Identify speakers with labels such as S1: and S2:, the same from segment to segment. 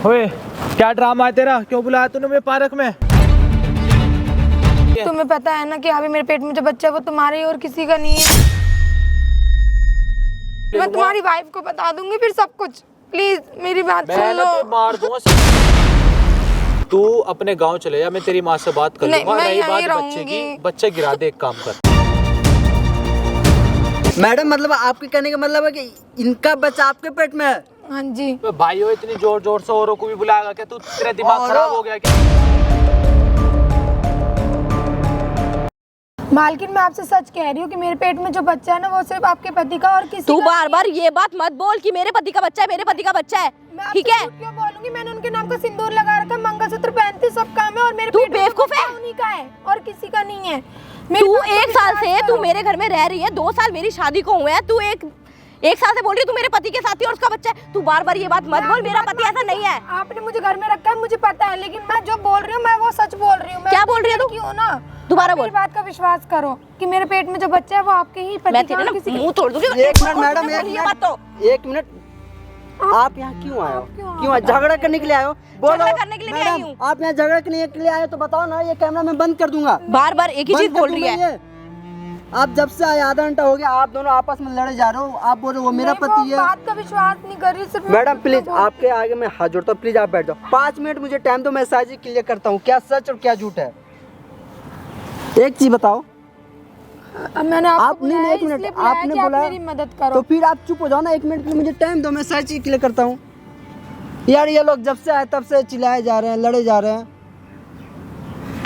S1: ओए क्या ड्रामा है तेरा? क्यों बुलाया तूने मुझे पार्क में?
S2: तुम्हें पता है ना कि अभी मेरे पेट में जो बच्चा है वो तुम्हारे और किसी का नहीं है। मैं तुम्हारी वाइफ को बता दूंगी फिर सब कुछ। प्लीज मेरी बात सुन लो।
S1: मार दूंगा। तू अपने गांव चले जा, मैं तेरी माँ से बात कर लूंगा। रही बात बच्चे की, बच्चे गिरा दे, एक काम कर।
S3: मैडम मतलब आपके कहने का मतलब है कि इनका बच्चा आपके पेट में है?
S2: हाँ जी।
S1: तो भाइयों इतनी जोर जोर से औरों को भी बुलाएगा क्या? तू तेरा दिमाग खराब हो गया क्या?
S2: मालकिन मैं आपसे सच कह रही हूँ कि मेरे पेट में जो बच्चा है ना वो सिर्फ आपके पति का और किसी
S4: तू
S2: का
S4: बार बार ये बात मत बोल कि मेरे पति का बच्चा है, मेरे पति का बच्चा है, ठीक है?
S2: क्यों बोलूंगी? मैंने उनके नाम का सिंदूर लगा रखा, मंगलसूत्र पहनती, सब काम है और मेरे
S4: तू
S2: पेट में
S4: बेवकूफ
S2: बच्चा
S4: है?
S2: उन्हीं का है और किसी का नहीं है।
S4: तू एक साल से तू मेरे घर में रह रही है, 2 साल मेरी शादी को हुए हैं, तू एक साल से बोल रही है तू मेरे पति के साथ ही और उसका बच्चा है। तू बार बार ये बात मत बोल, मेरा पति ऐसा नहीं है।
S2: आपने मुझे घर में रखा है मुझे पता है, लेकिन मैं जो बोल रही हूँ मैं वो सच बोल रही हूँ।
S4: क्या बोल रही है तू?
S2: क्यों ना
S4: दोबारा बोल।
S2: मेरी बात का विश्वास करो कि मेरे पेट में जो बच्चा है वो आपके ही पति
S4: मैं
S2: का
S4: तेरे
S2: और
S4: ना
S2: किसी
S4: मुंह तोड़ दूंगी।
S3: एक मिनट मैडम,
S4: एक
S3: एक मिनट। आप यहाँ क्यों आए हो? क्यों झगड़ा करने के लिए आए हो? बोलो।
S4: झगड़ा करने के लिए नहीं आई हूँ।
S3: आप यहाँ झगड़ा करने के लिए आए हो तो बताओ ना, ये कैमरा मैं बंद कर दूंगा।
S4: बार बार एक ही चीज बोल रही है।
S3: आप जब से आए आधा घंटा हो गया, आप दोनों आपस में लड़े जा रहे हो। आप बोल रहे हो वो मेरा पति है।
S2: बात का विश्वास नहीं कर रही सिर्फ।
S3: मैडम प्लीज आपके आगे मैं हाथ जोड़ता हूँ, प्लीज आप बैठ जाओ। 5 मिनट मुझे टाइम दो, मैं सारी चीज क्लियर करता हूँ क्या सच और क्या झूठ है। एक चीज बताओ।
S2: मैंने
S3: आप नहीं, एक मिनट आपने बोला
S2: मेरी मदद करो
S3: तो फिर आप चुप हो जाओ ना। 1 मिनट के लिए मुझे टाइम दो, मैं सारी चीज क्लियर करता हूँ। यार ये लोग जब से आए तब से चिल्लाए जा रहे हैं, लड़े जा रहे हैं।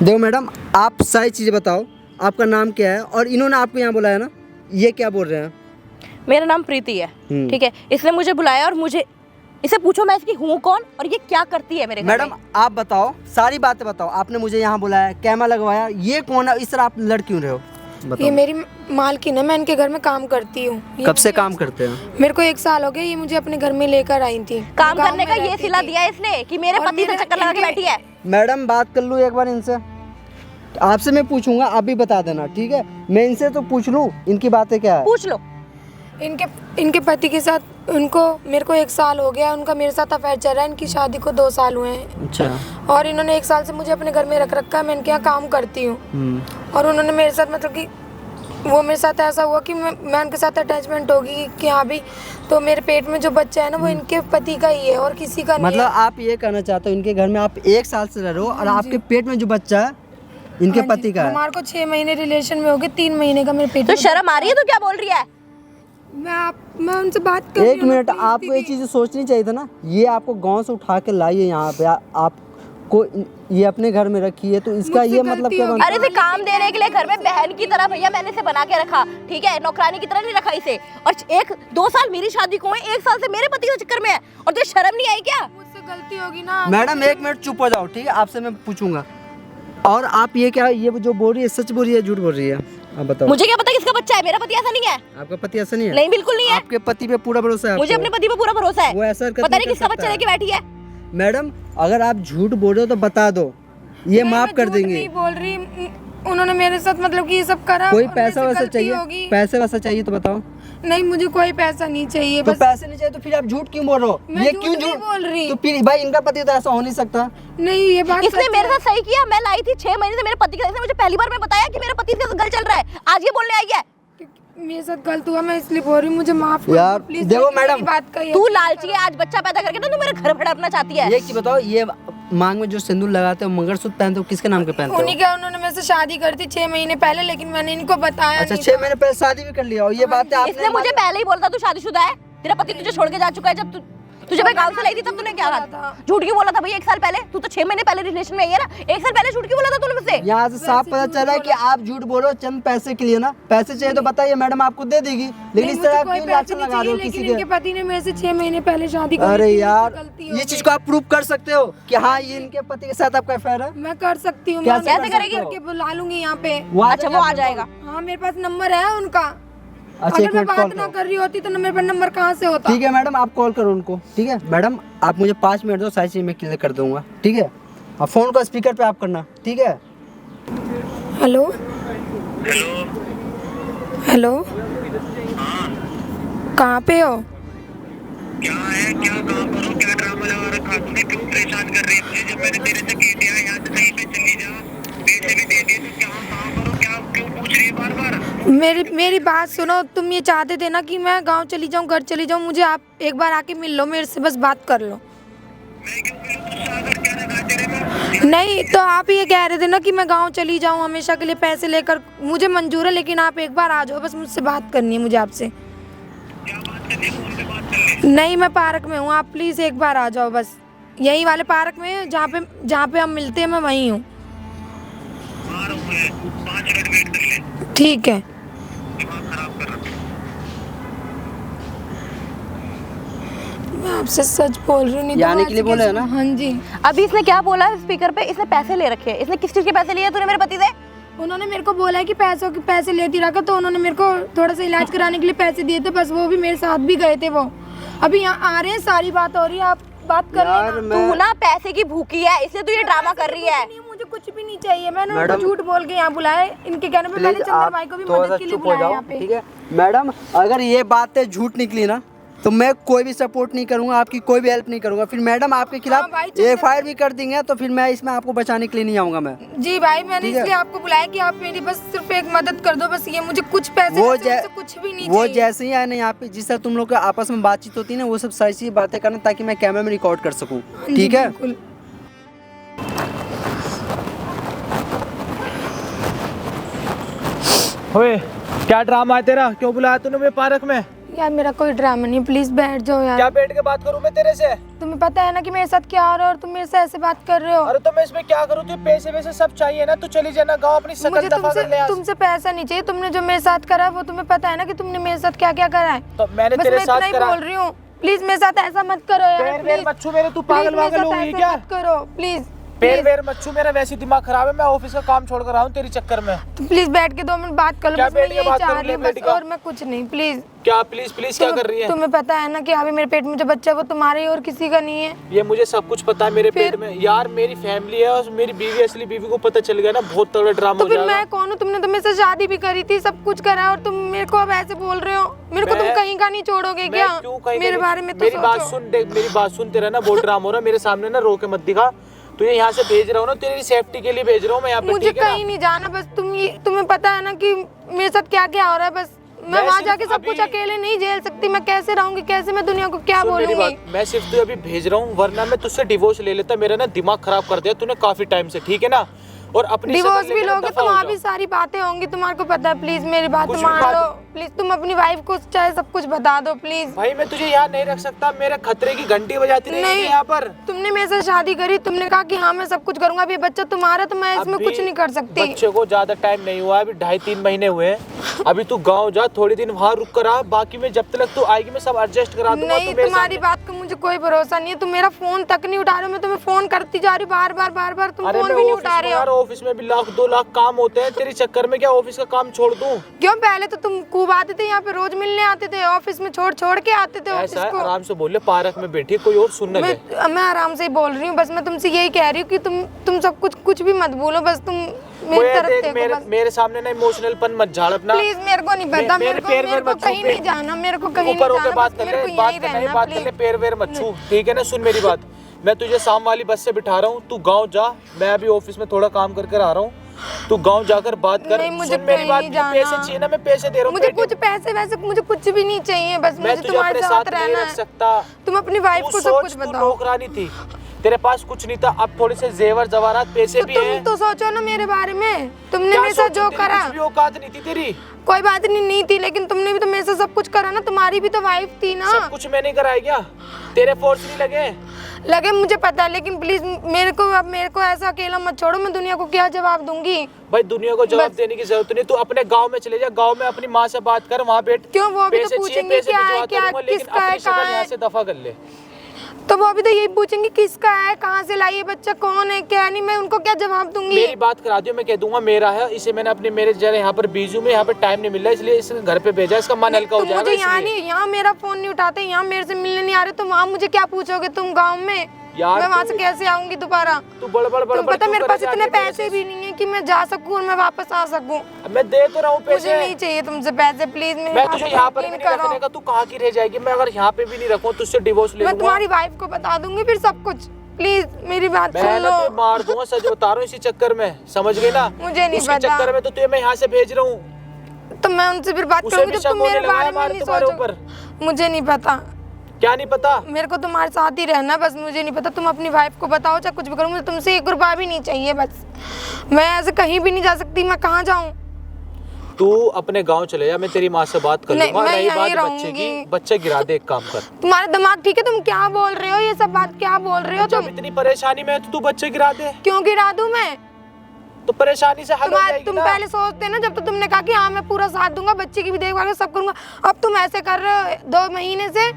S3: देखो मैडम आप सारी चीजें बताओ, आपका नाम क्या है और इन्होंने आपको यहाँ बुलाया ना, ये क्या बोल रहे हैं?
S4: मेरा नाम प्रीति है, ठीक है? इसने मुझे बुलाया और मुझे इसे पूछो मैं इसकी हूँ कौन और ये क्या करती है मेरे घर में।
S3: मैडम आप बताओ, सारी बातें बताओ। आपने मुझे यहाँ बुलाया, कैमरा लगवाया, ये कौन है? इस तरह आप लड़ क्यों रहे हो? बताओ।
S2: ये मेरी मालकिन है, मैं इनके घर में काम करती हूँ।
S3: कब से काम करते हैं?
S2: मेरे को 1 साल हो गया, ये मुझे अपने घर में लेकर आई थी।
S4: काम करने का ये सिला दिया है इसने कि मेरे पति से चक्कर लगा के बैठी है।
S3: मैडम बात कर लूँ एक बार इनसे? आपसे मैं पूछूंगा, आप भी बता देना, ठीक है? मैं इनसे तो पूछ लूँ इनकी बातें क्या है।
S4: पूछ लो।
S2: इनके पति के साथ मेरे को 1 साल हो गया, उनका मेरे साथ अफेयर चल रहा है। इनकी शादी को 2 साल हुए हैं।
S3: अच्छा।
S2: और इन्होंने 1 साल से मुझे अपने घर में रख रखा है, मैं इनके यहाँ काम करती हूँ। और उन्होंने मेरे साथ मतलब कि वो मेरे साथ ऐसा हुआ कि मैं उनके साथ अटैचमेंट होगी कि हाँ भी, तो मेरे पेट में जो बच्चा है ना वो इनके पति का ही है और किसी का नहीं
S3: मतलब
S2: है।
S3: आप ये कहना चाहते हो इनके घर में आप 1 साल से रह रहे हो और आपके पेट में जो बच्चा है इनके पति का है?
S2: हमारे को 6 महीने रिलेशन में हो गए, 3 महीने का मेरे पेट
S4: तो
S2: में।
S4: शर्म आ रही है? तो क्या बोल रही है?
S2: मैं उनसे बात कर रही
S3: एक
S2: हूँ ना,
S3: मिनट,
S2: please
S3: आपको ये
S2: दीदी।
S3: चीज़ सोचनी चाहिए था ना। ये आपको गांव से उठा के लाई है यहाँ पे, आपको ये अपने घर में रखी है, तो इसका ये मतलब क्या बनता है?
S4: अरे इसे काम देने के लिए घर में बहन की तरह भैया मैंने इसे बना के रखा, ठीक है? नौकरानी की तरह नहीं रखा इसे। और 1-2 साल मेरी शादी को है, 1 साल से मेरे पति के चक्कर में है और तुझे शर्म नहीं आई क्या?
S2: मुझसे गलती होगी ना।
S3: मैडम 1 मिनट चुप हो जाओ, ठीक है? आपसे मैं पूछूंगा। और आप ये क्या, ये जो बोल रही है सच बोल रही है झूठ बोल रही है? आप बताओ।
S4: मुझे क्या पता किसका बच्चा है? मेरा पति ऐसा नहीं है।
S3: आपका पति ऐसा नहीं है?
S4: नहीं, बिल्कुल नहीं है।
S3: आपके पति पे पूरा भरोसा है?
S4: मुझे अपने पति पे पूरा भरोसा है।
S3: वो ऐसा हरकत
S4: पता
S3: नहीं
S4: नहीं
S3: कर
S4: किसका
S3: सकता
S4: बच्चा
S3: है।
S4: लेके बैठी है।
S3: मैडम अगर आप झूठ बोल रहे हो तो बता दो, ये
S2: नहीं,
S3: माफ
S2: मैं
S3: कर
S2: झूठ
S3: देंगे।
S2: नहीं बोल रही, उन्होंने मेरे साथ मतलब कि ये सब करा।
S3: कोई
S2: और
S3: पैसा
S2: मेरे से
S3: वैसा
S2: गलती
S3: चाहिए?
S2: होगी।
S3: पैसे वैसा चाहिए तो बताओ।
S2: नहीं मुझे कोई पैसा नहीं चाहिए,
S3: तो
S2: बस
S3: पैसे नहीं चाहिए तो फिर आप झूठ क्यों बोल रहे हो?
S2: मैं
S3: ये
S2: झूठ
S3: क्यों
S2: नहीं बोल रही।
S3: तो फिर भाई इनका पति तो ऐसा हो नहीं सकता।
S2: नहीं ये बात
S4: इसने
S2: सच
S4: मेरे
S2: है।
S4: साथ सही किया। मैं लाई थी 6 महीने से मेरे पति के साथ। मुझे पहली बार में बताया कि मेरे पति से गल चल रहा है, आज ये बोलने आई है।
S2: मेरे साथ गलत हुआ, मैं इसलिए बोल रही हूँ, मुझे माफ कर
S3: यार,
S2: दो, प्लीज।
S3: देखो मैडम,
S2: बात का
S4: तू लालची है, आज बच्चा पैदा करके ना तू मेरे घर भड़कना चाहती है।
S3: ये की बताओ, ये मांग में जो सिंदूर लगाते हो, मंगलसूत्र पहनते हो, किसके नाम के पहनते हो?
S2: उन्हीं का, उन्होंने मेरे से शादी कर दी 6 महीने पहले, लेकिन मैंने इनको बताया
S3: अच्छा,
S2: नहीं
S3: 6
S2: था।
S3: महीने पहले शादी भी कर लिया और ये बातें आपने
S4: इसने मुझे पहले ही बोला था तू शादीशुदा है, तेरा पति तुझे छोड़ के जा चुका है। जब तुझे मैं गांव से लाई थी तब तूने क्या कहा? झूठ क्यों बोला था भैया 1 साल पहले? तू तो 6 महीने पहले रिलेशन में आई है ना, 1 साल पहले झूठ क्यों बोला था तूने मुझसे?
S3: यहाँ से साफ पता चला है कि आप झूठ बोल रहे हो चंद पैसे के लिए ना। पैसे चाहिए तो बताइए, मैडम आपको दे देगी, लेकिन इस तरह आप क्यों लालच लगा रहे हो किसी
S2: इनके
S3: के?
S2: पति ने मेरे से 6 महीने पहले शादी कर ली
S3: अरे
S2: थी,
S3: यार,
S2: गलती हो
S3: ये
S2: गई।
S3: चीज को आप प्रूव कर सकते हो कि हाँ ये इनके पति के साथ आपका अफेयर है?
S2: मैं कर सकती हूँ,
S3: कैसे
S2: मैं
S3: कर
S2: करेगी
S3: सकते हो?
S2: करके बुला लूंगी यहाँ पे।
S4: अच्छा वो आ जाएगा।
S2: हाँ मेरे पास नंबर है उनका।
S3: अच्छा,
S2: अगर
S3: 1
S2: मैं
S3: मिनट
S2: बात
S3: कॉल
S2: ना
S3: करो।
S2: कर रही होती तो मेरे पास नंबर कहाँ से होता?
S3: ठीक है मैडम, आप कॉल करो उनको, ठीक है? मैडम आप मुझे 5 मिनट दो, सारी चीज मैं क्लियर कर दूंगा, ठीक है? अब फोन को स्पीकर पे आप करना, ठीक है?
S2: हेलो हेलो, कहाँ पे हो?
S5: क्या है, क्या काम करो, क्या ड्रामा लगा रखा तूने? क्यों
S2: बात सुनो, तुम ये चाहते थे ना कि मैं गांव चली जाऊं, घर चली जाऊं, मुझे आप एक बार आके मिल लो, मेरे से बस बात कर लो। नहीं तो आप ये कह रहे थे ना कि मैं गांव चली जाऊं हमेशा के लिए पैसे लेकर, मुझे मंजूर है, लेकिन आप एक बार आ जाओ, बस मुझसे बात करनी है मुझे आपसे। नहीं मैं पार्क में हूँ, आप प्लीज़ एक बार आ जाओ, बस यही वाले पार्क में जहाँ पे हम मिलते हैं, मैं वहीं हूँ। ठीक है। मैं आपसे सच बोल रही हूँ, नहीं तो
S3: आने के लिए बोले है ना?
S2: हाँ जी।
S4: अभी इसने क्या बोला स्पीकर पे? इसने पैसे ले रखे हैं। इसने किस चीज के पैसे लिए तूने मेरे पति से?
S2: उन्होंने मेरे को बोला है कि पैसे लेती रखा, तो उन्होंने मेरे को थोड़ा सा इलाज कराने के लिए पैसे दिए थे, बस वो भी मेरे साथ भी गए थे। वो अभी यहाँ आ रहे हैं, सारी बात हो रही है, आप बात कर लेना।
S4: तू ना पैसे की भूखी है, इसलिए तू ये ड्रामा कर रही है।
S2: नहीं, मुझे कुछ भी नहीं चाहिए, मैंने उनको झूठ बोल के यहाँ बुलाया है, इनके कहने पे मैंने चंद्र भाई को भी मदद के लिए बुलाया यहाँ पे।
S3: ठीक है मैडम, अगर ये बातें झूठ निकली ना तो मैं कोई भी सपोर्ट नहीं करूंगा, आपकी कोई भी हेल्प नहीं करूंगा, फिर मैडम आपके खिलाफ FIR भी कर देंगे, तो फिर मैं इसमें आपको बचाने के लिए नहीं आऊंगा मैं।
S2: जी भाई, मैंने इसलिए आपको बुलाया कि आप मेरी बस सिर्फ एक मदद कर दो, बस ये मुझे कुछ पैसे कुछ भी नहीं
S3: वो
S2: चाहिए।
S3: जैसे ही आए ना यहाँ पे, जिस तरह तुम लोग का आपस में बातचीत होती है ना, वो सब सही सी बातें करना, ताकि मैं कैमरे में रिकॉर्ड कर सकूँ। ठीक है?
S2: बिल्कुल।
S1: ओए क्या ड्रामा है तेरा? क्यों बुलाया तूने मुझे पार्क में?
S2: यार मेरा कोई ड्रामा नहीं, प्लीज बैठ जाओ यार।
S1: क्या बैठ के बात करूं मैं तेरे से?
S2: तुम्हें पता है ना कि मेरे साथ क्या हो रहा है और तुम मेरे से ऐसे बात कर रहे हो।
S1: अरे तो मैं इसमें क्या करूं? तुझे पैसे वैसे सब चाहिए ना, तू चली जाना गाँव, अपनी शकल
S2: मुझे
S1: दफा कर ले आज।
S2: तुमसे पैसा नहीं चाहिए, तुमने जो मेरे साथ करा है वो तुम्हें पता है ना कि तुमने मेरे साथ क्या क्या करा है।
S1: तो मैंने
S2: बस
S1: तेरे
S2: मैं
S1: साथ
S2: इतना ही
S1: करा।
S2: बोल रही हूँ, प्लीज मेरे साथ ऐसा मत करो यार।
S1: पैर वेर मत छू मेरे, तू पागल वागल हो गई क्या?
S2: मत करो प्लीज।
S1: पैर वेर मत छू मेरा, वैसे दिमाग खराब है, मैं ऑफिस का काम छोड़ कर आऊँ तेरी चक्कर में।
S2: तो प्लीज बैठ के 2 मिनट बात कर लो,
S1: क्या
S2: बस मैं
S1: बैठ के
S2: यही
S1: बात
S2: चाह
S1: करूं?
S2: रही हूँ
S1: ले
S2: बस,
S1: बेटी का।
S2: और मैं कुछ नहीं। प्लीज
S1: क्या प्लीज प्लीज क्या कर रही है?
S2: तुम्हें पता है ना कि अभी मेरे पेट में जो बच्चा है वो तुम्हारे और किसी का नहीं है।
S1: ये मुझे सब कुछ पता है, मेरे पेट में यार मेरी फैमिली है, और मेरी बीवी, असली बीवी को पता चल गया ना, बहुत तगड़ा ड्रामा
S2: तो
S1: हो
S2: फिर
S1: जाएगा।
S2: मैं कौन हूँ? तुमने तो मेरे से शादी भी करी थी, सब कुछ करा, और तुम मेरे को अब ऐसे बोल रहे हो। मेरे को तुम कहीं का नहीं छोड़ोगे क्या?
S1: क्यों कहीं
S2: मेरे
S1: नहीं?
S2: बारे में तो
S1: मेरी बात
S2: सोचो।
S1: सुन, देख मेरी बात सुन, तेरा ना बहुत ड्रामा हो रहा है मेरे सामने ना, रो के मत दिखा। तुझे यहाँ से भेज रहा हूँ ना, तेरी सेफ्टी के लिए भेज रहा हूँ मैं यहाँ पे।
S2: मुझे कहीं नहीं जाना, बस तुम्हें पता है ना कि मेरे साथ क्या क्या हो रहा है। बस मैं वहाँ जाके सब कुछ अकेले नहीं झेल सकती, मैं कैसे रहूंगी, कैसे मैं दुनिया को क्या बोलूंगी।
S1: मैं सिर्फ तुझे अभी भेज रहा हूँ, वरना मैं तुझसे डिवोर्स ले लेता। मेरा ना दिमाग खराब कर दिया तूने काफी टाइम से, ठीक है ना? और अपनी
S2: डिवोर्स भी लोगे तो वहाँ भी सारी बातें होंगी, तुम्हारे को पता है। प्लीज मेरी बात मान लो, प्लीज तुम अपनी वाइफ को चाहे सब कुछ बता दो प्लीज।
S1: भाई मैं तुझे यहाँ नहीं रख सकता, मेरे खतरे की घंटी बजाती रहेगी यहाँ पर।
S2: तुमने मेरे से शादी करी, तुमने कहा कि हाँ मैं सब कुछ करूंगा, अभी बच्चा तुम्हारा, तो मैं इसमें कुछ नहीं कर सकती।
S1: बच्चे को ज्यादा टाइम नहीं हुआ, अभी 2.5-3 महीने हुए हैं। अभी तू गाँव जा, थोड़ी दिन वहाँ रुक कर आ, बाकी में जब तक तू आएगी मैं सब एडजस्ट करा दूंगा।
S2: नहीं, तुम्हारी बात का मुझे कोई भरोसा नहीं है। तुम मेरा फोन तक नहीं उठा रहे हो, मैं तुम्हें फोन करती जा रही हूँ बार बार, तुम फोन भी नहीं उठा रहे हो।
S1: ऑफिस में भी 1-2 लाख काम होते हैं, तेरे चक्कर में क्या ऑफिस का काम छोड़ दूं?
S2: क्यों? पहले तो तुम खूब आते थे यहाँ पे, रोज मिलने आते थे, ऑफिस में छोड़ के आते थे ऑफिस
S1: ऐसा है,
S2: को।
S1: आराम से बोल ले, पार्क में बैठी, कोई और सुन न ले।
S2: मैं आराम से ही बोल रही हूँ, बस मैं तुमसे यही कह रही हूँ कि तुम सब कुछ भी मत बोलो, बस तुम मेरी तरफ देखो बस।
S1: मेरे सामने ना इमोशनल पन मत झाड़ अपना।
S2: प्लीज, मेरे को नहीं पता, मेरे को कहीं नहीं जाना, मेरे को कहीं नहीं
S1: ऊपर होकर
S2: जाना,
S1: बात
S2: बस
S1: कर
S2: मेरे
S1: ले,
S2: को
S1: बात
S2: यहीं
S1: करना है,
S2: रहना
S1: बात कर ले,
S2: प्लीज।
S1: पैर वेर मत छू, ठीक है ना? सुन मेरी बात, मैं तुझे शाम वाली बस से बिठा रहा हूँ, तू गाँव जा, मैं अभी ऑफिस में थोड़ा काम करके आ रहा हूँ, तू गाँव जाकर बात कर।
S2: नहीं, मुझे
S1: सुन मेरी बात,
S2: नहीं जाना।
S1: पैसे चाहिए ना, मैं पैसे दे रहा हूँ।
S2: मुझे कुछ पैसे वैसे मुझे कुछ भी नहीं चाहिए, बस
S1: मैं
S2: मुझे
S1: तुझे
S2: तुम्हारे
S1: अपने
S2: साथ
S1: साथ नहीं
S2: रहना
S1: रख
S2: है।
S1: सकता।
S2: तुम अपनी वाइफ को सब कुछ बताओ।
S1: नौकरानी थी, तेरे पास कुछ नहीं था, अब थोड़े से जेवर जवाहरात पैसे भी हैं।
S2: तुम तो सोचो ना मेरे बारे में, तुमने मेरे साथ जो करा।
S1: कुछ भी औकात नहीं थी तेरी।
S2: कोई बात नहीं थी, लेकिन तुमने भी तो मेरे से सब कुछ करा ना, तुम्हारी भी तो वाइफ थी ना।
S1: सब कुछ मैंने कराया क्या? तेरे फोर्स नहीं
S2: लगे मुझे पता है, लेकिन प्लीज मेरे को ऐसा अकेला मत छोड़ो, मैं दुनिया को क्या जवाब दूंगी?
S1: भाई दुनिया को जवाब देने की जरूरत नहीं, तू अपने गांव में चले जा, गांव में अपनी माँ से बात कर, वहाँ बैठ।
S2: क्यों? वो भी तो पूछेंगे क्या है, किसका है, कहाँ है?
S1: यहाँ से दफा कर ले।
S2: तो वो भी तो यही पूछेंगे किसका है, कहाँ से लाई है बच्चा, कौन है, क्या नहीं, मैं उनको क्या जवाब दूंगी?
S1: मेरी बात करा दियो, मैं कह दूंगा मेरा है, इसे मैंने अपने मेरे जरा यहाँ पर बिजी हूँ, यहाँ पर टाइम नहीं मिल रहा, इसलिए इसे घर पे भेजा, इसका मन हल्का हो जाएगा।
S2: मुझे यहाँ मेरा फोन नहीं उठाते, यहाँ मेरे से मिलने नहीं आ रहे, तो वहाँ मुझे क्या पूछोगे तुम गाँव में? मैं वहाँ से कैसे आऊंगी दोबारा?
S1: तू बड़बड़
S2: पता मेरे पास इतने पैसे भी नहीं है कि मैं जा सकूँ और मैं वापस आ सकूँ।
S1: मैं दे तो रहा हूँ पैसे।
S2: मुझे नहीं चाहिए तुमसे पैसे, प्लीज।
S1: मैं तुझे यहाँ पर भी नहीं रखने का, तू कहाँ की रह जाएगी? मैं अगर यहाँ पे भी नहीं रखूँ तुझसे डिवोर्स ले लूंगा।
S2: मैं तुम्हारी वाइफ को बता दूंगी फिर सब कुछ। प्लीज मेरी बात सुन लो।
S1: मैं मार दूंगा, सच बता रहा हूँ, इसी चक्कर में, समझ गई ना?
S2: मुझे नहीं
S1: पता, चक्कर में तो तुझे मैं यहाँ से भेज रहा हूँ।
S2: तो मैं उनसे फिर बात
S1: उसे
S2: करूंगी
S1: भी
S2: जब
S1: शक
S2: तुम
S1: होने
S2: मेरे
S1: लगा
S2: बारे
S1: है
S2: में
S1: बाहर
S2: नहीं
S1: तुम्हारे
S2: सोचो।
S1: ऊपर।
S2: मुझे नहीं पता,
S1: क्या नहीं पता?
S2: मेरे को तुम्हारे साथ ही रहना है बस, मुझे नहीं पता। तुम अपनी वाइफ को बताओ चाहे कुछ भी करो, मुझे तुमसे 1 रुपया भी नहीं चाहिए बस। मैं ऐसे कहीं भी नहीं जा सकती, मैं कहाँ जाऊँ?
S1: तू अपने गांव चले जा, मैं तेरी माँ से बात कर
S2: नहीं,
S1: लूंगा।
S2: मैं
S1: रही
S2: यहीं
S1: बात बच्चे
S2: रहूंगी।
S1: की, बच्चे गिरा दे, एक काम कर।
S2: तुम्हारा दिमाग ठीक है? तुम क्या बोल रहे हो? ये सब बात क्या बोल रहे हो
S1: जब
S2: तुम?
S1: इतनी परेशानी में है तो तू बच्चे गिरा दे,
S2: क्यों गिरा दूं मैं?
S1: तो परेशानी से हल हो जाएगी
S2: तुम
S1: ना।
S2: पहले सोचते ना, जब तो तुमने कहा कि हाँ मैं पूरा साथ दूंगा, बच्चे की भी देखभाल सब करूंगा। अब तुम ऐसे कर रहे हो 2 महीने से।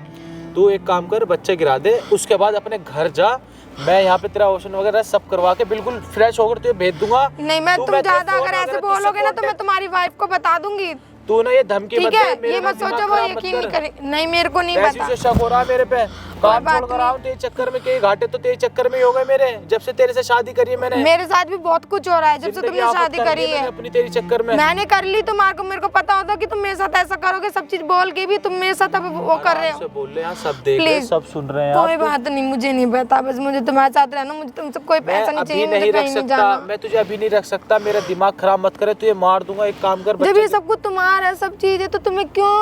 S1: तू एक काम कर, बच्चे गिरा दे, उसके बाद अपने घर जा। मैं यहाँ पे तेरा ऑपरेशन वगैरह सब करवा के बिल्कुल फ्रेश होकर तुझे भेज दूंगा।
S2: नहीं, मैं तुम ज्यादा अगर ऐसे बोलोगे ना तो मैं तुम्हारी वाइफ को बता दूंगी।
S1: तू ना ये धमकी
S2: ठीक
S1: मत
S2: है,
S1: दे, मेरे
S2: ये
S1: ना
S2: मत
S1: दिमाग
S2: सोचो वो
S1: खराब मत
S2: यकीन नहीं
S1: कर।
S2: करे। नहीं, मेरे को नहीं
S1: वैसे
S2: पता।
S1: उसे शक हो रहा है मेरे पे। काम
S2: बात
S1: छोड़ कर आऊं तेरे चक्कर में, के घाटे तो तेरे चक्कर में ही हो गए मेरे, जब से तेरे से शादी करी है मैंने।
S2: मेरे साथ भी बहुत कुछ हो रहा है जब से
S1: जिंदगी
S2: तुमने
S1: आफत
S2: शादी
S1: कर
S2: करी
S1: ली मैंने
S2: है।
S1: अपनी तेरी चक्कर में।
S2: मैंने कर ली, तुम्हारे को मेरे को पता होता कि तुम मेरे साथ ऐसा करोगे, सब चीज बोल के भी तुम मेरे साथ अब वो कर रहे
S1: आराम से
S2: हो।
S1: बोल रहे हैं, सब देख रहे हैं,
S2: Please,
S1: सब सुन रहे हैं।
S2: कोई बात नहीं, मुझे नहीं पता, बस मुझे तुम्हारे साथ रहना, मुझे तुमसे कोई
S1: मैं
S2: पैसा नहीं
S1: अभी
S2: चाहिए, मुझे
S1: नहीं रख
S2: कहीं नहीं
S1: सकता,
S2: जाना।
S1: मैं तुझे अभी नहीं रख सकता, मेरा दिमाग खराब मत करे, तुझे मार दूंगा। एक काम कर,
S2: जब
S1: बच्चे
S2: ये सब कुछ तुम्हारा है, सब चीज है, तो तुम्हें क्यों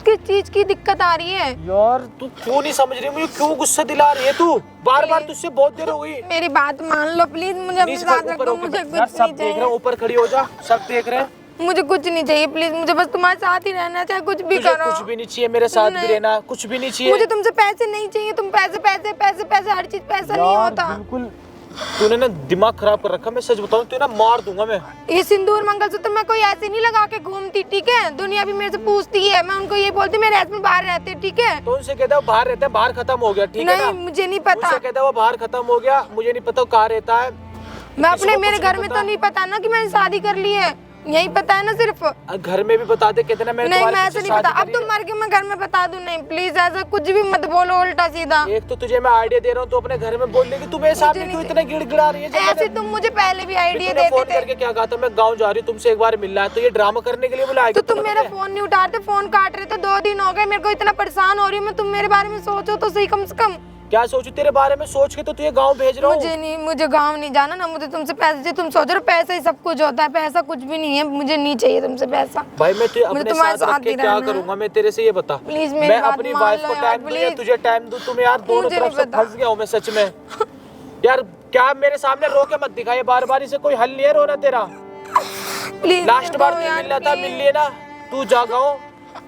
S2: किस चीज की दिक्कत आ रही है?
S1: यार तू क्यों नहीं समझ रही, मुझे क्यों गुस्सा दिला रही है तू? बार बार तुझसे बहुत देर हो गई।
S2: मेरी बात मान लो प्लीज, मुझे अपने
S1: नीचे
S2: साथ
S1: कर, ऊपर
S2: रखो,
S1: होके
S2: मुझे
S1: बैठ। यार
S2: कुछ
S1: सब
S2: नहीं
S1: देख रहे हैं,
S2: चाहिए,
S1: ऊपर खड़ी हो जा, सब देख रहे हैं।
S2: मुझे कुछ नहीं चाहिए प्लीज, मुझे बस तुम्हारे साथ ही रहना, चाहे कुछ भी
S1: तुझे
S2: करो।
S1: कुछ भी नहीं चाहिए, मेरे साथ भी
S2: नहीं।
S1: रहना, कुछ भी नहीं चाहिए।
S2: मुझे तुमसे पैसे नहीं चाहिए, तुम पैसे पैसे पैसे पैसे हर चीज पैसा नहीं
S1: यार
S2: होता।
S1: बिल्कुल तूने ना दिमाग खराब कर रखा, मैं सच बताऊं तुझे ना मार दूंगा मैं।
S2: ये सिंदूर मंगलसूत्र मैं कोई ऐसे नहीं लगा के घूमती, ठीक है? दुनिया भी मेरे से पूछती है, मैं उनको ये बोलती मेरे हस्बैंड बाहर रहते हैं, ठीक है?
S1: तो उनसे कहता है वो बाहर रहता है, बाहर खत्म हो गया, ठीक है ना?
S2: नहीं, मुझे नहीं पता।
S1: उनसे कहता है वो बाहर खत्म हो गया, मुझे नहीं पता वो कहाँ रहता है।
S2: मैं
S1: किसी
S2: अपने
S1: को
S2: मेरे
S1: कुछ
S2: घर
S1: नहीं
S2: में
S1: पता।
S2: तो नहीं पता ना कि मैंने शादी कर ली है, यही पता है ना सिर्फ।
S1: घर में भी बता दे, कहते ना मैंने
S2: नहीं,
S1: तुम्हारे
S2: मैं
S1: पीछे
S2: ऐसे नहीं पता।
S1: शादी
S2: अब
S1: करी
S2: तुम
S1: है।
S2: मर के मैं घर में बता दूं? नहीं प्लीज, ऐसा कुछ भी मत बोलो उल्टा सीधा।
S1: एक तो तुझे मैं आइडिया दे रहा हूँ, तो अपने घर में बोल लेगी, तू मेरे सामने
S2: नहीं
S1: क्यों इतना गिड़गिड़ा रही है? जब
S2: ऐसे
S1: मैंने-
S2: तुम मुझे पहले भी आइडिया
S1: तूने फोन
S2: देते थे,
S1: करके क्या कहा था, मैं गाँव जा रही हूँ, तुमसे एक बार मिलना है, तो ये ड्रामा करने के लिए बुलाया
S2: तो
S1: क्या
S2: तुम
S1: तुम्हें?
S2: मेरा फोन नहीं उठाते, फोन काट रहे थे, 2 दिन हो गए, मेरे को इतना परेशान हो रही हूँ मैं। तुम मेरे बारे में सोचो तो सही कम से कम।
S1: क्या सोचू तेरे बारे में, सोच के तो तुझे गाँव भेज रहा हूँ।
S2: मुझे नहीं, मुझे गांव नहीं जाना ना, मुझे तुमसे पैसे चाहिए। तुम सोच रहे हो पैसा ही सब कुछ होता है, पैसा कुछ भी नहीं है, मुझे नहीं चाहिए तुमसे पैसा।
S1: भाई मैं तुझे
S2: मुझे
S1: अपने
S2: तुम्हारे
S1: साथ रख
S2: साथ
S1: के
S2: ही
S1: क्या
S2: रहना है।
S1: करूंगा, मैं तेरे से ये बता।
S2: प्लीज मेरी
S1: मैं
S2: बात
S1: अपनी
S2: मान
S1: वाइफ
S2: लो
S1: को
S2: यार,
S1: टाइम दूं या
S2: प्लीज।
S1: तुझे टाइम दूं? तुम यार दोनों
S2: मुझे
S1: तरफ
S2: नहीं
S1: से
S2: पता।
S1: फंस गया हूं मैं सच में। यार क्या मेरे सामने रो के मत दिखाइए बार बार, इसे कोई हल नहीं है रोना तेरा।
S2: प्लीज
S1: लास्ट बार तुझे मिलना था, मिल लिए ना। तू जा गाँव,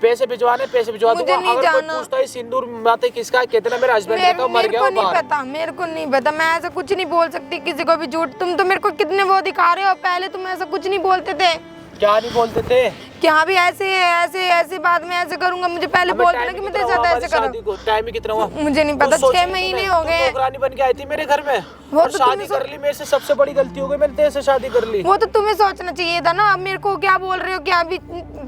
S1: पैसे भिजवाने पैसे भिजवा
S2: मुझे
S1: दूंगा।
S2: नहीं
S1: अगर कोई
S2: जाना।
S1: पूछता है सिंदूर माते किसका है, कहते ना मेरे हस्बैंड का, मर
S2: मेरे
S1: गया
S2: को
S1: वो
S2: नहीं
S1: बाहर।
S2: पता, मेरे को नहीं पता। मैं ऐसा कुछ नहीं बोल सकती किसी को भी झूठ। तुम तो मेरे को कितने वो दिखा रहे हो, पहले तुम ऐसा कुछ नहीं बोलते थे
S1: क्या नहीं बोलते थे?
S2: कि हाँ भी ऐसे ऐसे ऐसे बाद में ऐसे करूंगा। मुझे पहले
S1: हमें
S2: बोलते
S1: टाइम
S2: ना कि
S1: ही
S2: मैं
S1: कितना
S2: तेरे
S1: हुआ
S2: साथ
S1: हमारी
S2: ऐसे करूँ।
S1: शादी को? टाइम ही कितना हुआ?
S2: मुझे नहीं पता,
S1: तू सोच
S2: 6
S1: रही
S2: महीने
S1: तूने-
S2: हो
S1: तू
S2: गए।
S1: नौकरानी बन के आई थी मेरे घर में,
S2: वो
S1: और
S2: तो
S1: शादी
S2: तुमने
S1: कर ली मेरे से। सबसे बड़ी गलती हो गई, मैंने तेरे से शादी कर ली।
S2: वो तो तुम्हें सोचना चाहिए था ना। अब मेरे को क्या बोल रहे हो कि अभी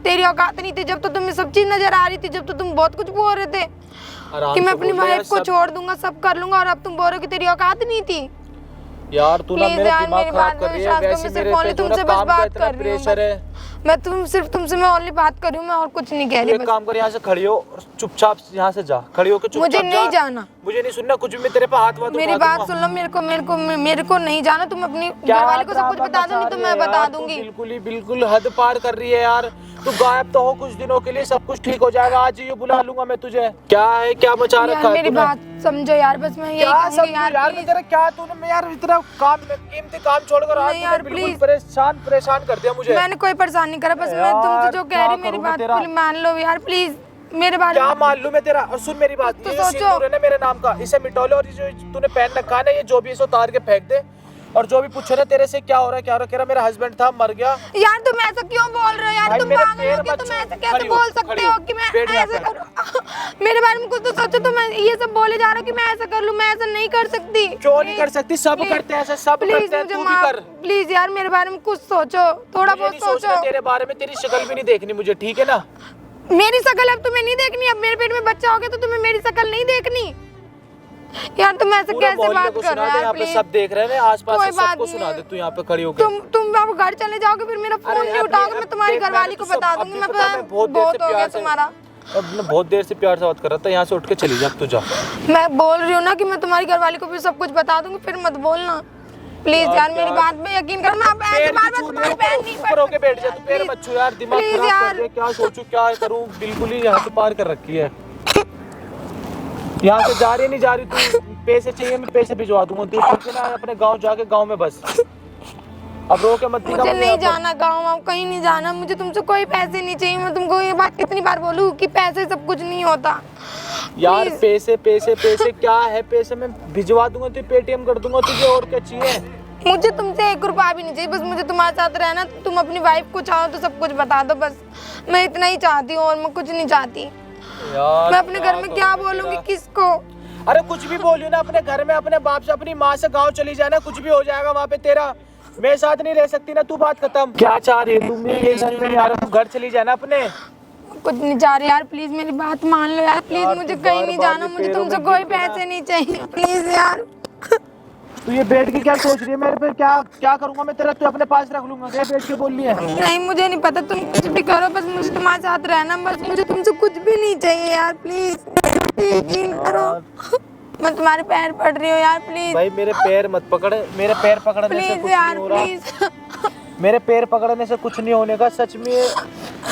S2: तेरी औकात नहीं थी, जब तो तुम्हें सब चीज नजर आ रही थी, जब तो तुम बहुत कुछ बोल रहे थे
S1: आराम
S2: कि मैं
S1: से
S2: अपनी
S1: बोल रहे
S2: वाइफ को
S1: सब-
S2: छोड़ दूंगा, सब कर लूंगा, और अब तुम बोल रहे हो कि तेरी औकात नहीं थी।
S1: यार तू ना
S2: Please
S1: मेरा
S2: यार,
S1: दिमाग
S2: मेरी
S1: खराब
S2: बात
S1: कर
S2: में
S1: रही है।
S2: विश्वास करो,
S1: वैसे
S2: मैं
S1: मेरे
S2: सिर्फ
S1: पे
S2: only
S1: जो ना
S2: तुमसे बस
S1: काम का
S2: बात
S1: इतना
S2: कर रही हूँ
S1: प्रेशर
S2: बस।
S1: है।
S2: मैं तुमसे मैं ओनली बात कर रही हूँ, मैं और कुछ नहीं कह
S1: तू
S2: रही
S1: एक
S2: बस।
S1: काम कर, यहाँ से खड़ी हो और चुपचाप यहाँ से जा। खड़ी होकर चुपचाप
S2: मुझे नहीं
S1: जा।
S2: जाना।
S1: मुझे नहीं सुनना कुछ भी, मैं तेरे पे हाथ
S2: मेरी बात सुन लो, मेरे को नहीं जाना। तुम अपनी घरवाली को सब कुछ बता दो, नहीं तो मैं बता दूंगी।
S1: बिल्कुल हद पार कर रही है यार। तू गायब तो हो कुछ दिनों के लिए, सब कुछ ठीक हो जाएगा। आज ही बुला लूंगा मैं तुझे। क्या है, क्या मचा रखा
S2: यार
S1: है
S2: मेरी
S1: तूने?
S2: बात समझो यार, बस मैं यही
S1: क्या
S2: कहूंगी
S1: समझूं
S2: यार,
S1: यार मैं
S2: please।
S1: तेरा? क्या तूने मैं यार इतना काम कीमती काम छोड़कर आज
S2: नहीं यार,
S1: तूने बिल्कुल
S2: please।
S1: परेशान कर दिया मुझे।
S2: मैंने कोई परेशान नहीं करा, बस मैं
S1: यार,
S2: तुमसे जो कह
S1: क्या
S2: रही हूँ मेरी
S1: करूं मैं
S2: बात
S1: तेरा?
S2: को मान लो यार प्लीज। मेरे बारे
S1: क्या
S2: में
S1: मान लूं मैं तेरा? और सुन मेरी बात,
S2: तो
S1: ये जो
S2: सोचो।
S1: सिंदूर है ना मेरे नाम का, इसे मिटा लो, और ये जो तूने पहन रखा है ना, ये जो भी इसे उतार के फेंक दे। और जो भी पूछे ना तेरे से क्या हो रहा है, क्या हो रहा है, कह रहा मेरा हस्बैंड था, मर गया।
S2: यार तुम ऐसा क्यों बोल रहे हो यार?
S1: भाई
S2: तुम
S1: मेरे
S2: पागल
S1: पैर
S2: हो क्या?
S1: मत
S2: तुम
S1: छू।
S2: ऐसे कैसे
S1: खड़ी हो,
S2: बोल सकते
S1: खड़ी
S2: हो
S1: हो।
S2: कि मैं
S1: बैठ यहाँ
S2: ऐसे
S1: पे।
S2: करूं? मेरे बारे में कुछ तो सोचो। तुम ये सब बोले जा रहे हो कि मैं ऐसा कर लूं, मैं ऐसा नहीं कर सकती।
S1: क्यों नहीं कर सकती? सब करते हैं ऐसा, सब
S2: प्लीज
S1: करते हैं,
S2: मुझे
S1: तू भी
S2: माफ,
S1: कर।
S2: प्लीज यार मेरे बारे में कुछ सोचो, थोड़ा
S1: मुझे
S2: बहुत
S1: नहीं सोचना
S2: सोचो।
S1: तेरे बारे में, तेरी शक्ल भी नहीं देखनी मुझे, ठीक है ना?
S2: मेरी शक्ल अब तुम्हें नहीं देखनी। अब मेरे पेट में बच्चा हो गया तो तुम्हें मेरी शक्ल नहीं देखनी। यार तुम ऐसे
S1: पूरा
S2: कैसे
S1: मोहल्ले
S2: बात
S1: को
S2: कर
S1: सुना
S2: रहे
S1: दे,
S2: हो
S1: यहाँ
S2: यार
S1: पे
S2: प्लीज।
S1: सब देख रहे हैं, आसपास
S2: कोई
S1: से
S2: बात
S1: सबको
S2: नहीं
S1: सुना
S2: है।
S1: दे तू यहाँ पे खड़ी होकर।
S2: तुम अब घर चले जाओगे, फिर मेरा फोन नहीं उठाओगे, मैं तुम्हारी घरवाली को बता दूंगी। मैं बहुत हो गया तुम्हारा।
S1: अब मैं बहुत देर से प्यार से बात कर रहा था, यहाँ से उठ के चली जा तू, जा।
S2: मैं बोल रही हूँ ना कि मैं तुम्हारी घरवाली को भी सब कुछ बता दूंगी, फिर मत बोलना। प्लीज यार मेरी बात पे यकीन करो, मैं अब ऐसे
S1: पैर
S2: बार-बार
S1: छू रही
S2: तुम्हारे
S1: है,
S2: पैर नहीं
S1: ऊपर होके बैठ जा तू, पैर मत छू यार, दिमाग
S2: Please
S1: खराब
S2: यार।
S1: कर दे, क्या सोचूं क्या करूं, बिल्कुल ही यहाँ से पार कर रखी है। यहाँ से जा रही है नहीं जा रही तू, पैसे चाहिए मैं पैसे भिजवा दूंगा, तू ठीक है ना, अपने गाँव जाके गाँव में बस, अब रो के मत दिखा
S2: मुझे
S1: मुझे
S2: नहीं
S1: यहाँ पर।
S2: जाना गाँव वाँव, कहीं नहीं जाना मुझे, तुमसे कोई पैसे नहीं चाहिए। मैं तुमको ये बात कितनी बार बोलूँ कि पैसे सब कुछ नहीं होता।
S1: यार
S2: Please।
S1: पैसे पैसे पैसे क्या है, पैसे मैं भिजवा दूंगा, तू पेटीएम कर दूंगा, तुझे और क्या चाहिए?
S2: मुझे तुमसे 1 रुपया भी नहीं चाहिए, बस मुझे तुम्हारे साथ रहना। तुम अपनी वाइफ को चाहो तो सब कुछ बता दो, बस मैं इतना ही चाहती हूँ और मैं कुछ नहीं चाहती।
S1: यार
S2: मैं अपने घर में क्या बोलूँगी किसको?
S1: अरे कुछ भी बोलियो ना, अपने घर में अपने बाप से अपनी माँ से गाँव चली जाना, कुछ भी हो जाएगा वहाँ पे तेरा, मेरे साथ नहीं रह सकती ना तू, बात खत्म। क्या चाह रही है तुम, ये समझ में नहीं आ रहा, तू घर चली जाना अपने।
S2: कुछ नहीं चाह रही यार, प्लीज मेरी बात मान लो यार, प्लीज
S1: यार,
S2: मुझे
S1: तू
S2: कहीं
S1: बार
S2: नहीं
S1: बार
S2: जाना,
S1: ये
S2: मुझे
S1: पैरों
S2: तुमसे
S1: में
S2: कोई
S1: गिर के ना।
S2: पैसे नहीं चाहिए प्लीज यार।
S1: तू ये बैठ के क्या सोच रही है मेरे पे, क्या क्या करूंगा मैं तेरा, तू अपने पास रख लूंगा, क्या बैठ के बोल रही है?
S2: नहीं मुझे नहीं पता, तुम कुछ भी करो, बस मुझे तुम्हारे साथ रहना, बस मुझे तुमसे कुछ भी नहीं चाहिए यार, प्लीज यकीन करो। मैं तुम्हारे पैर पड़ रही हूँ यार, प्लीज
S1: भाई मेरे पैर मत पकड़, मेरे पैर पकड़ने से
S2: प्लीज
S1: कुछ
S2: यार
S1: नहीं हो रहा,
S2: प्लीज।
S1: मेरे पैर पकड़ने से कुछ नहीं होने का, सच में।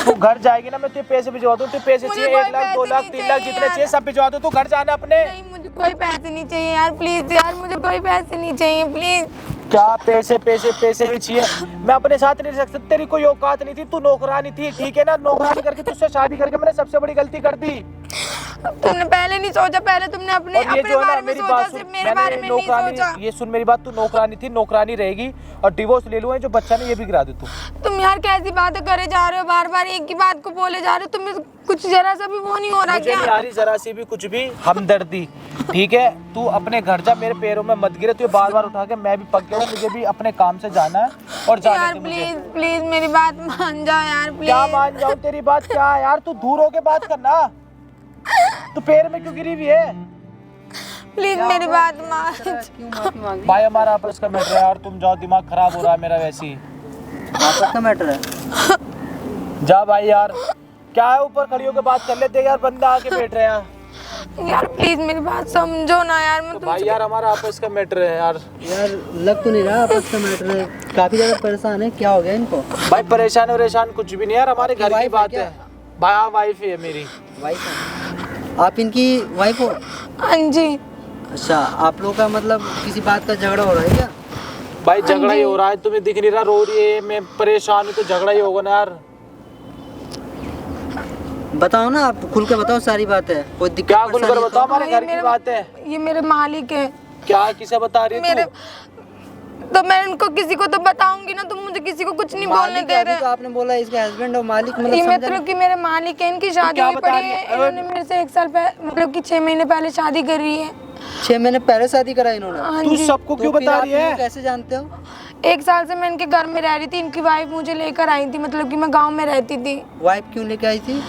S1: तू घर जाएगी ना, मैं तुझे पैसे भिजवा दूँ, तुझे पैसे
S2: मुझे
S1: चाहिए
S2: कोई
S1: 1 लाख 2
S2: पैसे
S1: लाख
S2: नहीं
S1: 3 लाख
S2: चाहिए
S1: जितने
S2: यार।
S1: चाहिए सब भिजवा दो, तू घर जाना अपने।
S2: नहीं मुझे कोई पैसे नहीं चाहिए यार, प्लीज यार मुझे कोई पैसे नहीं चाहिए प्लीज।
S1: क्या पैसे पैसे पैसे भी चाहिए, मैं अपने साथ नहीं रह सकता, तेरी कोई औकात नहीं थी, तू नौकरानी थी, ठीक है ना, नौकरानी करके तुझसे शादी करके मैंने सबसे बड़ी गलती कर दी।
S2: तुमने पहले नहीं सोचा, पहले तुमने अपने
S1: और ये
S2: अपने
S1: जो है ना,
S2: बारे में
S1: मेरी
S2: सोचा,
S1: बात सुन,
S2: सिर्फ मेरे बारे में नहीं
S1: नौकरानी,
S2: सोचा।
S1: ये सुन मेरी बात, तू नौकरानी थी, नौकरानी रहेगी, और डिवोर्स ले लूँ, जो बच्चा नहीं ये भी गिरा दे तू।
S2: तुम यार कैसी बातें करे जा रहे हो, बार बार एक ही बात को बोले जा रहे हो, तुम्हें कुछ जरा सा भी वो नहीं हो रहा
S1: मुझे नहीं
S2: क्या?
S1: आ रही जरा सी भी कुछ भी हमदर्दी, ठीक है, तू अपने घर जा, मेरे पैरों में मत गिरे, तू बार बार उठा के, मैं भी पक गया हूँ, मुझे भी अपने काम से जाना है और जाने
S2: यार
S1: दे मुझे।
S2: प्लीज प्लीज मेरी बात मान जाओ यार
S1: क्या
S2: प्लीज।
S1: मान जाऊँ तेरी बात, क्या है यार, तू दूर होके बात करना, तू पैर में क्यों गिरी हुई है?
S2: प्लीज मेरी बात मान।
S3: क्यों माफी मांगी?
S1: भाई हमारा आपस का मैटर है यार, तुम जाओ, दिमाग खराब हो रहा है मेरा वैसे ही।
S3: आपस का मैटर है।
S1: जा भाई यार, क्या है, ऊपर खड़ी होकर बात कर लेते यार, बंदा आके बैठ रहे हैं।
S2: यार प्लीज मेरी बात समझो ना यार, मैं
S1: तो भाई
S2: तुमसे
S1: यार हमारा आपस का मैटर है यार।
S3: यार लग तो नहीं रहा आपस का मैटर है, काफी ज्यादा परेशान है, क्या हो गया इनको?
S1: भाई परेशान वरेशान कुछ भी नहीं यार, हमारे घर की
S3: वाइफ है
S1: बात
S3: क्या?
S1: है। भाई वाइफ है मेरी।
S3: वाइफ है? आप इनकी वाइफ हो?
S2: हाँ जी।
S3: अच्छा, आप लोगों का मतलब किसी बात का झगड़ा हो रहा है क्या?
S1: भाई झगड़ा ही हो रहा है, तुम्हें दिख नहीं रहा, रो रही है, मैं परेशान हूँ, तो झगड़ा ही होगा ना यार।
S3: बताओ ना, आप खुल के बताओ सारी बात है, कोई दिक्कत
S1: क्या खुल कर
S3: परेशानी
S1: बताओ,
S3: तो?
S1: हमारे घर की बात है।
S2: ये मेरे मालिक है।
S1: क्या किसे बता रही है
S2: मेरे
S1: तू?
S2: तो मैं उनको किसी को तो बताऊंगी ना, तुम मुझे किसी को कुछ नहीं बोलने
S3: मालिक
S2: दे
S3: है, अभी
S2: रहे।
S3: तो आपने बोला इसके हस्बैंड और मालिक,
S2: ये
S3: मतलब समझा
S2: मतलब कि मेरे मालिक है, इनकी शादी
S1: क्या
S2: हुई
S1: बता
S2: पड़ी
S1: रही
S2: है,
S1: है?
S2: इन्होंने मेरे से 1 साल पहले मतलब कि 6 महीने पहले शादी करी है।
S3: 6 महीने पहले शादी करा इन्होंने?
S2: हाँ
S1: तू
S2: जी।
S1: सबको
S3: तो
S1: क्यों
S3: फिर
S1: बता
S3: आप
S1: रही है?
S3: इनको कैसे जानते हो?
S2: 1 साल से मैं इनके घर में रह रही थी, इनकी वाइफ मुझे लेकर आई थी, मतलब कि मैं गांव में रहती थी।
S3: वाइफ क्यों लेके आई थी?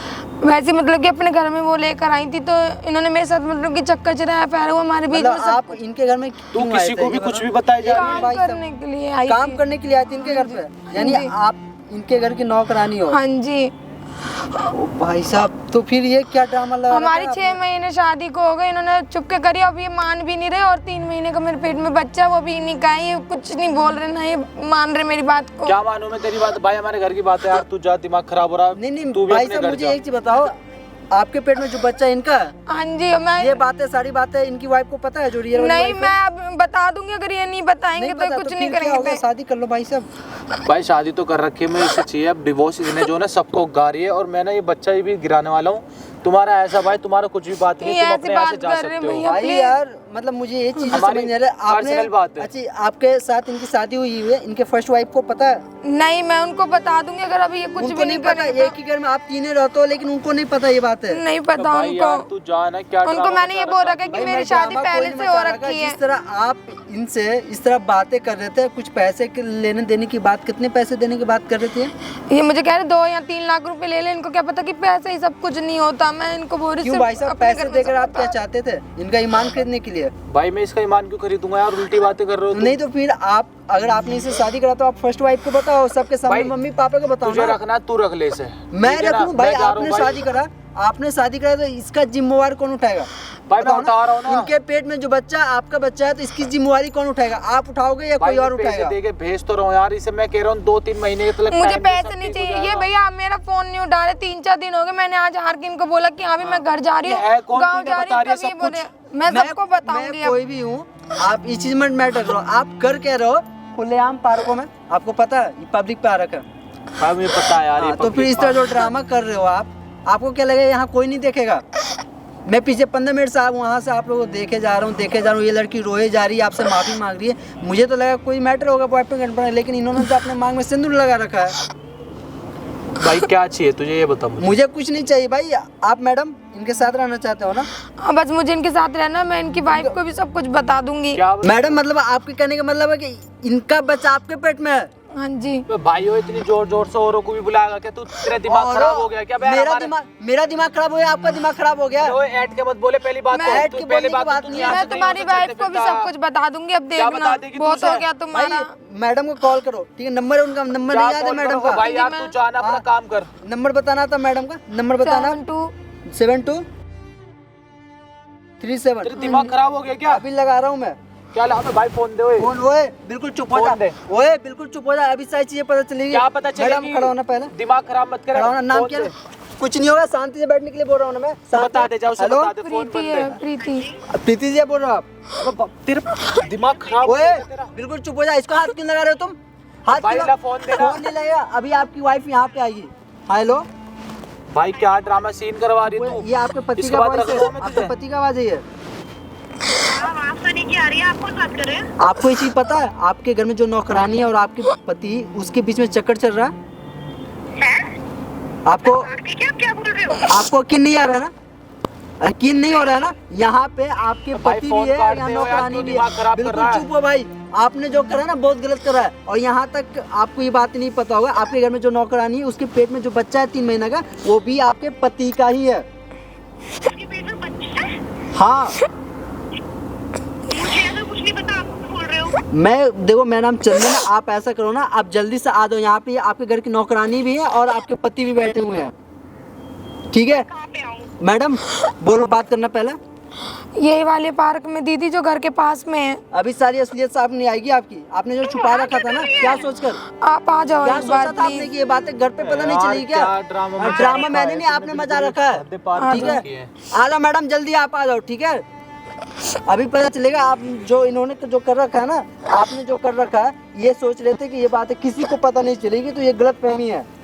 S2: वैसे मतलब कि अपने घर में वो लेकर आई थी, तो इन्होंने मेरे साथ मतलब कि चक्कर चलाया, फिर वो हमारे बीच में
S3: मतलब
S2: सब
S3: आप इनके घर में
S1: तू
S3: क्यों आए
S1: किसी
S3: थे,
S1: को भी
S3: ये
S1: कुछ
S3: बताओ?
S1: भी बताई जा रही है?
S2: काम
S3: भाई साहब,
S2: करने के लिए आई
S3: काम
S2: थी।
S3: करने के लिए आई थी इनके घर पे, यानी
S2: जी।
S3: आप इनके घर की नौकरानी हो?
S2: हाँ जी।
S3: ओ भाई साहब, तो फिर ये क्या ड्रामा लगा
S2: हमारी
S3: रखा है
S2: 6 महीने शादी को हो गए, इन्होंने चुपके करी, अब ये मान भी नहीं रहे, और 3 महीने का मेरे पेट में बच्चा, वो भी नहीं का, ये कुछ नहीं बोल रहे ना, ये मान रहे मेरी बात को।
S1: क्या मानूं मैं तेरी बात? भाई हमारे घर की बात है यार, तू जा, दिमाग खराब हो रहा है।
S3: नहीं नहीं
S1: तू भी
S3: भाई
S1: अपने
S3: साहब,
S1: घर
S3: मुझे
S1: जा।
S3: एक चीज बताओ, आपके पेट में जो बच्चा है इनका,
S2: हाँ जी। मैं
S3: ये बातें सारी बातें इनकी वाइफ को पता है, जो रियल वाली
S2: नहीं,
S3: wife है?
S2: मैं अब बता दूंगी, अगर ये नहीं बताएंगे
S3: नहीं
S2: तो
S3: पता,
S2: कुछ
S3: तो
S2: नहीं
S3: फिर क्या हो गया?
S2: करेंगे।
S3: शादी कर लो भाई साहब।
S1: भाई शादी तो कर रखी है, मैं इससे चाहिए अब डिवोर्स, इसने जो है ना सबको गा रही है, और मैं ना ये बच्चा भी गिराने वाला हूँ। तुम्हारा ऐसा भाई, तुम्हारा कुछ भी बात नहीं,
S2: ये
S1: तुम
S2: ऐसी
S1: अपने यहाँ से
S2: बात
S1: जा
S2: कर रहे
S1: सकते हो।
S2: भैया।
S3: भाई
S2: please।
S3: यार मतलब मुझे ये चीज
S1: हमारी
S3: समझ नहीं आ रहा,
S1: personal बात है।
S3: अच्छा आपके साथ इनकी शादी हुई है, इनके फर्स्ट वाइफ को पता है?
S2: नहीं, मैं उनको बता दूंगी, अगर अभी ये कुछ
S3: उनको
S2: भी
S3: नहीं
S2: नहीं
S3: पता,
S2: करेंगे।
S3: एक ही घर में आप तीनों रहते हो, लेकिन उनको नहीं पता ये बात है।
S2: नहीं
S1: तो
S2: पता
S1: भाई यार
S2: उनको।
S1: तू जा ना, क्या
S2: उनको
S1: ड्रामा
S2: मैंने ये
S1: मचा
S2: बोल
S1: रखा
S2: रखा है कि
S3: भाई,
S2: मेरी
S3: मैं
S2: शादी
S3: ड्रामा
S2: पहले
S3: कोई
S2: से
S3: नहीं
S2: हो
S3: मचा रखा,
S2: रखी है।
S3: जिस तरह आप इनसे इस तरह बातें कर रहे थे, कुछ पैसे के लेने देने की बात, कितने पैसे देने की बात कर रहे थे?
S2: ये मुझे कह रहे 2 या 3 लाख रुपए ले ले, इनको क्या पता कि पैसे ही सब कुछ नहीं होता। मैं इनको बोल रही
S3: क्यों
S2: सिर्फ
S3: भाई साहब,
S2: अपने
S3: पैसे
S2: घर में
S3: देकर
S2: सब
S3: आप क्या
S2: बता।
S3: चाहते थे? इनका ईमान खरीदने के लिए?
S1: भाई मैं इसका ईमान क्यों खरीदूंगा यार, उल्टी बातें कर रहे हो तुम।
S3: नहीं तो फिर आप, अगर आपने इसे शादी करा तो आप फर्स्ट वाइफ को बताओ, सबके सामने
S1: भाई,
S3: मम्मी पापा को बताओ
S1: तुझे
S3: ना।
S1: रखना तू रख ले इसे।
S3: मैं
S1: ठीक है ना?
S3: रखूं भाई,
S1: मैं जा रहा हूँ
S3: आपने
S1: भाई।
S3: शादी करा, आपने शादी कराया तो इसका जिम्मेवार कौन उठाएगा?
S1: भाई मैं
S3: बताओ
S1: बता रहा हूँ ना।
S3: इनके पेट में जो बच्चा आपका बच्चा है तो इसकी जिम्मेवारी कौन उठाएगा? आप उठाओगे या कोई और उठाएगा?
S1: देके भेज तो रहा हूँ यार, इसे मैं कह रहा हूँ 2-3 महीने तक
S2: मुझे
S1: time दे,
S2: पैसे
S1: सब
S2: नहीं
S1: ठीक हो
S2: चाहिए। ये
S1: जाएगा।
S2: भैया आप मेरा फोन नहीं उठा रहे, 3-4 दिन हो गए। मैंने आज हारकिन को बोला कि हाँ भी मैं घर जा रही
S1: ये है
S2: हूँ,
S1: कौन?
S2: गाँव
S1: तुमने
S2: जा
S1: बता
S2: रही
S1: रही है
S2: हूँ,
S1: सब
S2: तभी बोले मैं सबको बताऊंगी।
S3: मैं कोई भी हूँ, आप इस चीज में मैटर करो। आप कर क्या रहे हो खुलेआम पार्कों में? आपको पता है ये पब्लिक पार्क है।
S1: भाई मुझे पता है यार, ये
S3: तो फिर इस तरह जो ड्रामा कर रहे हो आपको क्या लगेगा यहाँ कोई नहीं देखेगा? मैं पीछे 15 मिनट से वहाँ से आप लोगों को देखे जा रहा हूँ, ये लड़की रोए जा रही है, आपसे माफी मांग रही है। मुझे तो लगा कोई मैटर होगा बॉयफ्रेंड गर्लफ्रेंड, लेकिन इन्होंने तो अपने मांग में सिंदूर लगा रखा है।
S1: भाई क्या चाहिए तुझे ये बता मुझे।
S3: मुझे कुछ नहीं चाहिए भाई। आप मैडम इनके साथ रहना चाहते हो ना?
S2: हाँ, बस मुझे इनके साथ रहना, मैं इनकी वाइफ को भी सब कुछ बता दूंगी।
S1: क्या
S3: मैडम मतलब आपके कहने का मतलब है कि इनका बच्चा आपके पेट में है?
S2: हाँ जी।
S1: तो भाई हो इतनी जोर जोर से औरों को भी बुलाएगा क्या तू? तेरा दिमाग खराब हो गया क्या?
S3: मेरा दिमाग खराब हो गया, आपका दिमाग खराब हो गया?
S1: ऐड के मत बोले पहली बात।
S3: मैं
S1: तो
S3: ऐड
S1: तू
S3: की
S1: पहली
S3: बोलने की
S1: बात
S3: बात
S1: तो तू
S3: नहीं
S1: यहाँ
S3: है।
S2: मैं
S1: से नहीं
S2: तुम्हारी
S1: हो सकता
S2: वाइफ को भी
S1: फिरता।
S2: सब कुछ बता दूंगी, अब
S1: क्या
S2: देखना।
S1: बता देगी तू
S2: बहुत
S1: उसे?
S2: हो गया
S3: भाई
S2: तुम्हारा।
S3: मैडम को कॉल करो, ठीक है? नंबर है उनका, नंबर नहीं याद है मैडम का?
S1: भाई यार तू जाना अपना काम कर।
S3: नंबर बताना था मैडम का, नंबर बताना। 72 37।
S1: तेरा दिमाग खराब हो गया क्या?
S3: अभी लगा रहा हूँ मैं।
S1: क्या लगा? भाई फोन दे।
S3: फोन ओए बिल्कुल चुप हो जा,
S1: फोन दे।
S3: ओए बिल्कुल चुप हो जा। अभी सारी चीजें पता चलेगी।
S1: क्या पता चलेगी?
S3: मैडम खड़ा होना पहले,
S1: दिमाग खराब मत कर।
S3: खड़ा होना। नाम क्या है? कुछ नहीं होगा, शांति से बैठने के लिए बोल रहा हूँ ना मैं।
S1: बता दे, जाओ
S3: हेलो
S1: बता दे। फोन
S2: प्रीति
S1: बंद
S2: है,
S1: है।
S2: प्रीति।
S3: प्रीति जी बोल रहे हो आप?
S1: तेरा दिमाग खराब हो
S3: ओए
S1: गया तेरा।
S3: बिल्कुल चुप हो जा। इसको हाथ क्यों लगा रहे हो तुम? हाथ
S1: भाई
S3: क्यों
S1: ला फोन दे ना।
S3: फोन नहीं लगेगा। अभी आपकी वाइफ यहाँ पे आएगी। हेलो
S1: भाई क्या ड्रामा सीन करवा रही है तू?
S3: ये आपके पति
S1: इसके
S3: का
S1: बाद
S3: वॉइस
S1: रख
S3: है,
S1: लूँ मैं
S3: आपके
S1: तुझे?
S3: पति का आवाज है ये।
S5: आवाज तो नीचे आ रही है, आप कौन बात कर रहे हैं?
S3: आपको ये चीज पता है आपके घर में जो नौकरानी है और आपके पति, उसके बीच में चक्कर चल रहा है? आपको
S5: ठीक है, आप क्या बोल रहे हो?
S3: आपको यकीन नहीं आ रहा है ना? यकीन नहीं हो रहा है ना? यहाँ पे आपके
S1: भाई
S3: पति
S1: फोन
S3: भी है,
S1: काट
S3: यहाँ
S1: दे यार,
S3: नौकरानी
S1: तू
S3: भी
S1: दिमाग
S3: है।
S1: खराब कर
S3: बिल्कुल
S1: रहा है।
S3: चुप हो भाई। आपने जो करा ना बहुत गलत करा है। और यहाँ तक आपको ये बात नहीं पता होगा, आपके घर में जो नौकरानी है उसके पेट में जो बच्चा है 3 महीने का, वो भी आपके पति का ही है।
S5: उसके पेट में बच्चा है?
S3: हाँ
S5: मुझे ऐसा कुछ नहीं पता, आप बोल रहे हो?
S3: मैं देखो, मेरा नाम चंदन है। आप ऐसा करो ना, आप जल्दी से आ जाओ यहाँ पे। आपके घर की नौकरानी भी है और आपके पति भी बैठे हुए हैं, ठीक है?
S5: कहाँ पे आऊँ?
S3: मैडम बोलो, बात करना पहले।
S2: यही वाले पार्क में दीदी, जो घर के पास में है।
S3: अभी सारी असलियत साफ नहीं आएगी आपकी। आपने जो छुपा रखा था ना, क्या सोचकर,
S2: आप आ जाओ
S3: क्या
S2: एक
S3: सोचा
S2: बार
S3: था आपने
S2: प्लीज।
S3: कि ये बातें घर पे पता नहीं
S1: यार,
S3: चलेगी क्या?
S1: क्या ड्रामा मचा
S3: ड्रामा
S1: रखा
S3: मैंने
S1: है,
S3: नहीं, आपने
S1: तुमने
S3: मजा
S1: बिल्कुल
S3: रखा
S1: हद
S3: है,
S1: पार
S3: ठीक
S1: कर
S3: है?
S1: रखी है।
S3: आ जाओ मैडम, जल्दी आप आ जाओ, ठीक है? अभी पता चलेगा आप जो इन्होंने जो कर रखा है ना, आपने जो कर रखा है, ये सोच रहे थे कि ये बातें किसी को पता नहीं चलेगी, तो ये गलत फहमी है।